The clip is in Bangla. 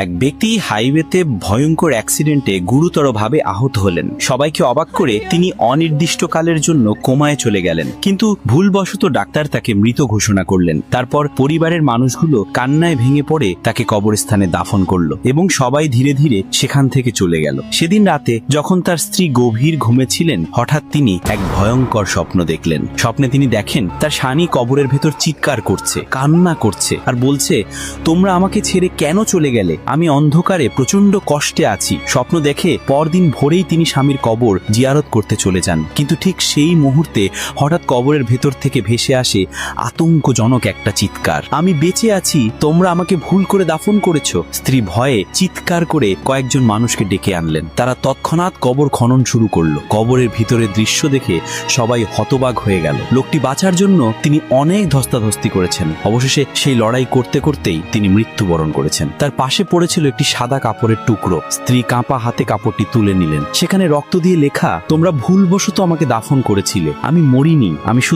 এক ব্যক্তি হাইওয়েতে ভয়ঙ্কর অ্যাক্সিডেন্টে গুরুতরভাবে আহত হলেন। সবাইকে অবাক করে তিনি অনির্দিষ্টকালের জন্য কোমায় চলে গেলেন, কিন্তু ভুলবশত ডাক্তার তাকে মৃত ঘোষণা করলেন। তারপর পরিবারের মানুষগুলো কান্নায় ভেঙে পড়ে তাকে কবরস্থানে দাফন করলো এবং সবাই ধীরে ধীরে সেখান থেকে চলে গেল। সেদিন রাতে যখন তার স্ত্রী গভীর ঘুমে ছিলেন, হঠাৎ তিনি এক ভয়ঙ্কর স্বপ্ন দেখলেন। স্বপ্নে তিনি দেখেন তার স্বামী কবরের ভেতর চিৎকার করছে, কান্না করছে আর বলছে, তোমরা আমাকে ছেড়ে কেন চলে গেলে? আমি অন্ধকারে প্রচন্ড কষ্টে আছি। স্বপ্ন দেখে পরদিন ভোরেই তিনি স্বামীর কবর জিয়ারত করতে চলে যান, কিন্তু ঠিক সেই মুহূর্তে হঠাৎ কবরের ভেতর থেকে ভেসে আসে আতঙ্কজনক একটা চিৎকার, আমি বেঁচে আছি, তোমরা আমাকে ভুল করে দাফন করেছো। স্ত্রী ভয়ে চিৎকার করে কয়েকজন মানুষকে ডেকে আনলেন। তারা তৎক্ষণাৎ কবর খনন শুরু করলো। কবরের ভিতরের দৃশ্য দেখে সবাই হতবাক হয়ে গেল। লোকটি বাঁচার জন্য তিনি অনেক ধস্তাধস্তি করেছেন। অবশেষে সেই লড়াই করতে করতেই তিনি মৃত্যুবরণ করেছেন। তার পাশে পড়েছিল একটি সাদা কাপড়ের টুকরো। স্ত্রী কাঁপা হাতে কাপড়টি তুলে নিলেন। সেখানে রক্ত দিয়ে লেখা, তোমরা ভুলবশত আমাকে দাফন করেছিলে, আমি মরিনি, আমি